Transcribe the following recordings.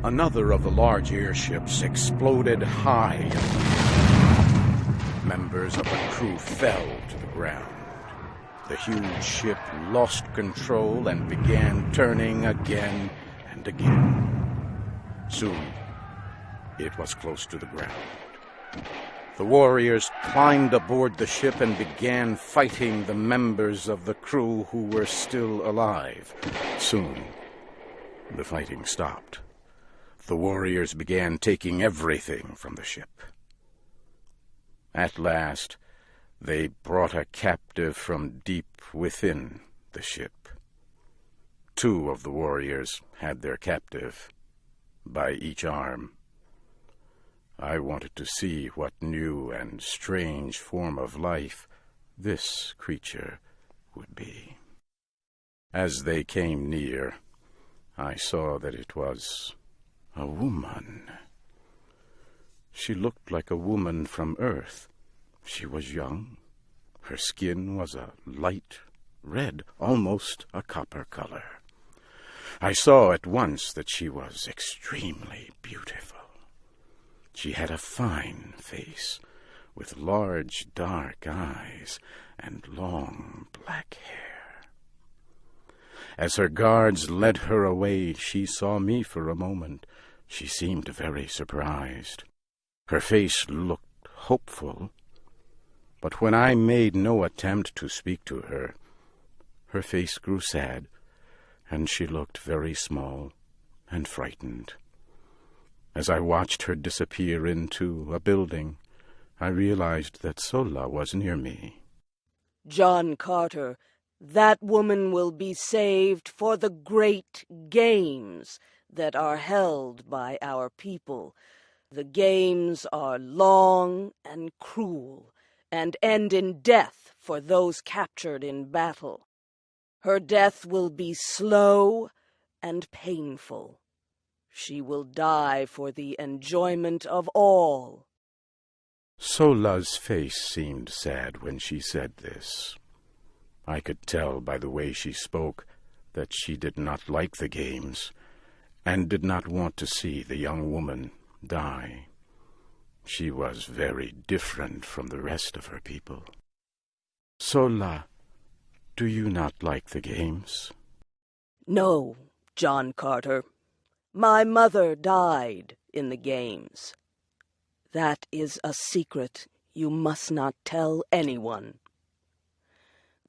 Another of the large airships exploded high. Members of the crew fell to the ground. The huge ship lost control and began turning again and again. Soon, it was close to the ground. The warriors climbed aboard the ship and began fighting the members of the crew who were still alive. Soon, the fighting stopped. The warriors began taking everything from the ship. At last, they brought a captive from deep within the ship. 2 of the warriors had their captive by each arm. I wanted to see what new and strange form of life this creature would be. As they came near, I saw that it was a woman. She looked like a woman from Earth. She was young. Her skin was a light red, almost a copper color. I saw at once that she was extremely beautiful. She had a fine face, with large dark eyes and long black hair. As her guards led her away, she saw me for a moment. She seemed very surprised. Her face looked hopeful, but when I made no attempt to speak to her, her face grew sad, and she looked very small and frightened. As I watched her disappear into a building, I realized that Sola was near me. John Carter, that woman will be saved for the great games that are held by our people. The games are long and cruel, and end in death for those captured in battle. Her death will be slow and painful. She will die for the enjoyment of all. Sola's face seemed sad when she said this. I could tell by the way she spoke that she did not like the games and did not want to see the young woman die. She was very different from the rest of her people. Sola, do you not like the games? No, John Carter. My mother died in the games. That is a secret you must not tell anyone.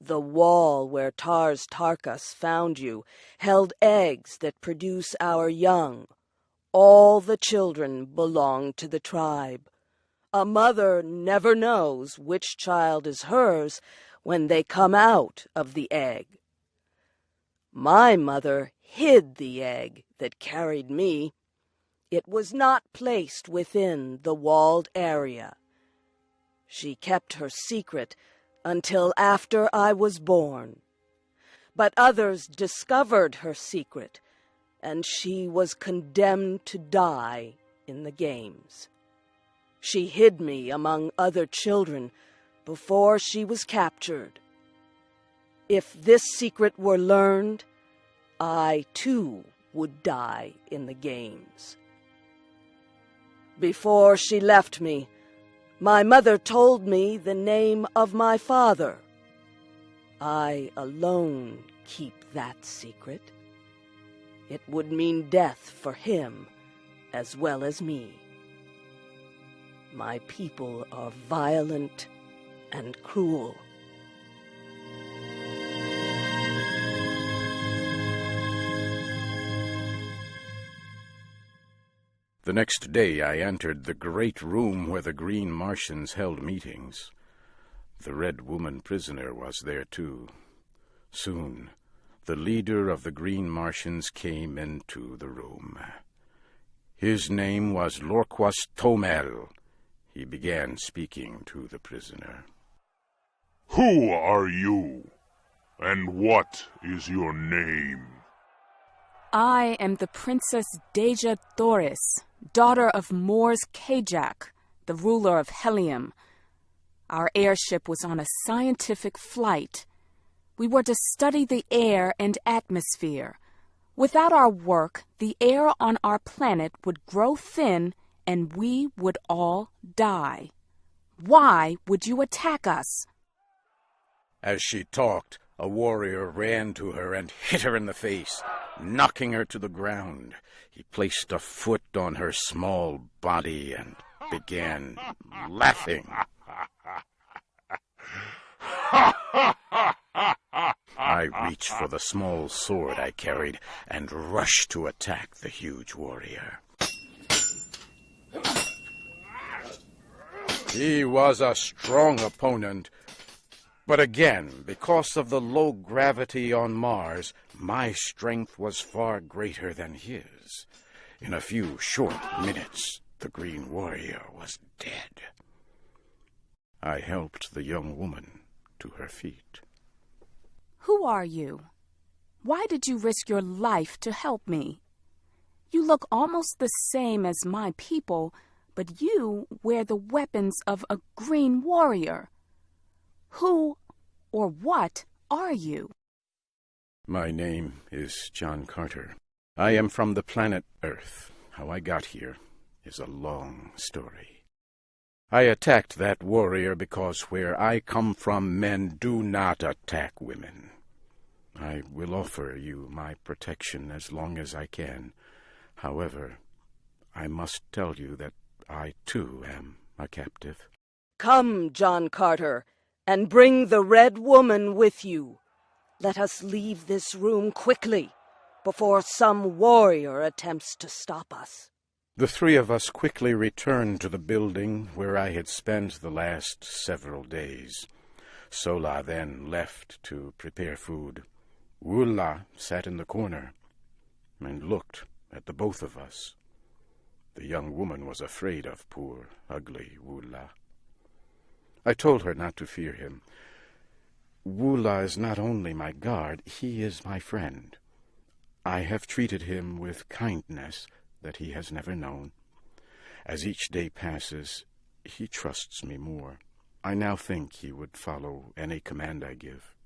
The wall where Tars Tarkas found you held eggs that produce our young. All the children belong to the tribe. A mother never knows which child is hers when they come out of the egg. My mother hid the egg that carried me. It was not placed within the walled area. She kept her secret until after I was born. But others discovered her secret, and she was condemned to die in the games. She hid me among other children before she was captured. If this secret were learned, I, too, would die in the games. Before she left me, my mother told me the name of my father. I alone keep that secret. It would mean death for him as well as me. My people are violent and cruel. The next day I entered the great room where the Green Martians held meetings. The Red Woman prisoner was there too. Soon, the leader of the Green Martians came into the room. His name was Lorquas Tomel. He began speaking to the prisoner. Who are you? And what is your name? I am the Princess Deja Thoris, daughter of Mors Kajak, the ruler of Helium. Our airship was on a scientific flight. We were to study the air and atmosphere. Without our work, the air on our planet would grow thin and we would all die. Why would you attack us? As she talked, a warrior ran to her and hit her in the face, knocking her to the ground. He placed a foot on her small body and began laughing. I reached for the small sword I carried and rushed to attack the huge warrior. He was a strong opponent, but again, because of the low gravity on Mars, my strength was far greater than his. In a few short minutes, the Green Warrior was dead. I helped the young woman to her feet. Who are you? Why did you risk your life to help me? You look almost the same as my people, but you wear the weapons of a Green Warrior. Who or what are you? My name is John Carter. I am from the planet Earth. How I got here is a long story. I attacked that warrior because where I come from, men do not attack women. I will offer you my protection as long as I can. However, I must tell you that I, too, am a captive. Come, John Carter, and bring the Red Woman with you. Let us leave this room quickly, before some warrior attempts to stop us. The three of us quickly returned to the building where I had spent the last several days. Sola then left to prepare food. Wula sat in the corner and looked at the both of us. The young woman was afraid of poor, ugly Wula. I told her not to fear him. Wula is not only my guard, he is my friend. I have treated him with kindness that he has never known. As each day passes, he trusts me more. I now think he would follow any command I give.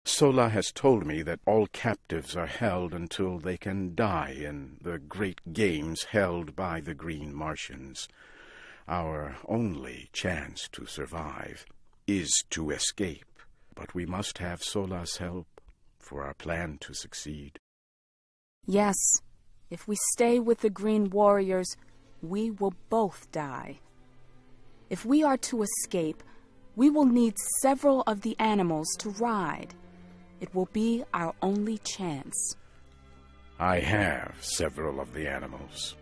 Sola has told me that all captives are held until they can die in the great games held by the Green Martians. Our only chance to survive is to escape, but we must have Sola's help for our plan to succeed. Yes, if we stay with the Green Warriors, we will both die. If we are to escape, we will need several of the animals to ride. It will be our only chance. I have several of the animals.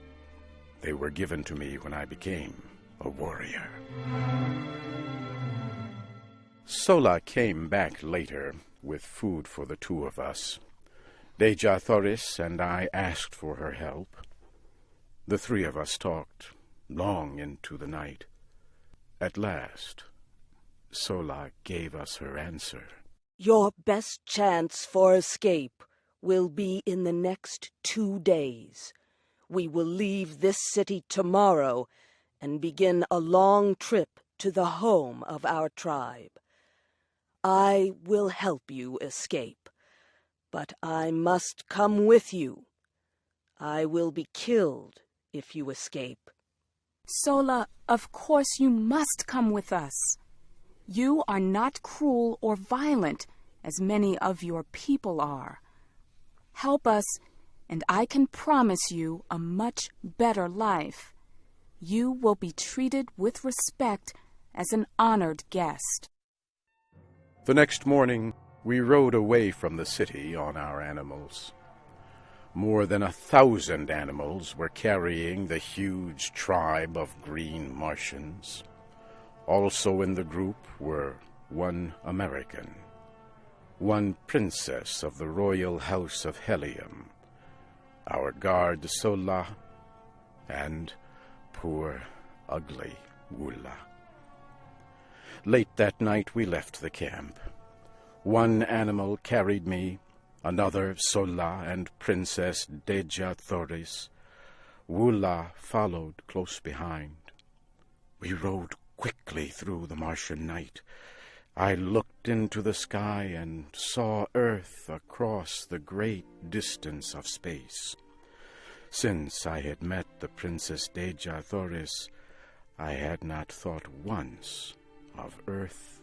They were given to me when I became a warrior. Sola came back later with food for the two of us. Deja Thoris and I asked for her help. The three of us talked long into the night. At last, Sola gave us her answer. Your best chance for escape will be in the next 2 days. We will leave this city tomorrow and begin a long trip to the home of our tribe. I will help you escape, but I must come with you. I will be killed if you escape. Sola, of course you must come with us. You are not cruel or violent, as many of your people are. Help us, and I can promise you a much better life. You will be treated with respect as an honored guest. The next morning, we rode away from the city on our animals. More than 1,000 animals were carrying the huge tribe of Green Martians. Also in the group were one American, one princess of the royal house of Helium, our guard Sola, and poor, ugly Wula. Late that night we left the camp. One animal carried me, another Sola and Princess Deja Thoris. Wula followed close behind. We rode quickly through the Martian night. I looked into the sky and saw Earth across the great distance of space. Since I had met the Princess Dejah Thoris, I had not thought once of Earth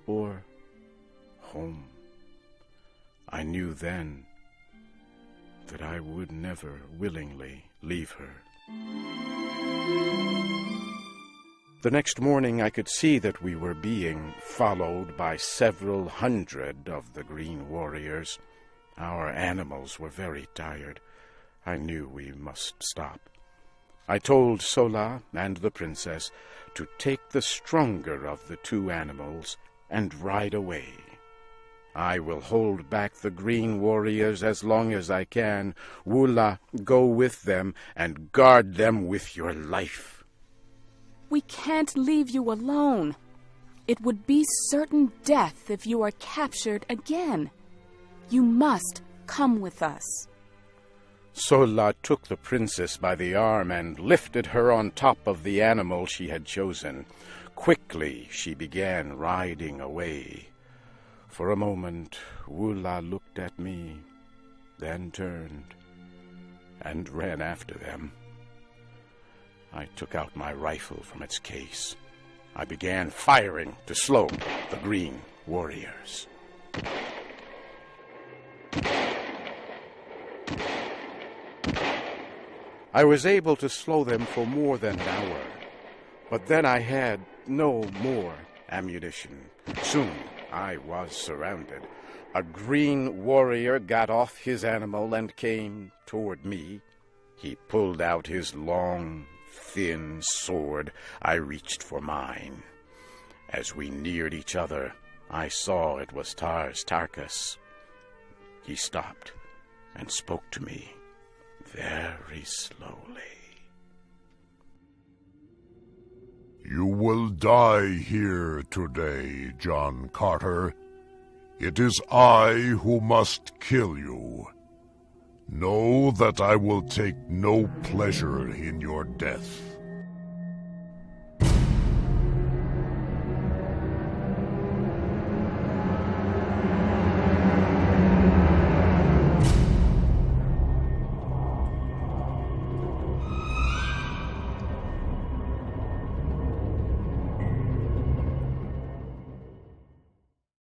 or home. I knew then that I would never willingly leave her. The next morning I could see that we were being followed by several hundred of the green warriors. Our animals were very tired. I knew we must stop. I told Sola and the princess to take the stronger of the two animals and ride away. I will hold back the green warriors as long as I can. Wula, go with them and guard them with your life. We can't leave you alone. It would be certain death if you are captured again. You must come with us. Sola took the princess by the arm and lifted her on top of the animal she had chosen. Quickly she began riding away. For a moment, Wula looked at me, then turned and ran after them. I took out my rifle from its case. I began firing to slow the green warriors. I was able to slow them for more than an hour, but then I had no more ammunition. Soon I was surrounded. A green warrior got off his animal and came toward me. He pulled out his long, thin sword. I reached for mine. As we neared each other, I saw it was Tars Tarkas. He stopped and spoke to me very slowly. You will die here today, John Carter. It is I who must kill you. Know that I will take no pleasure in your death.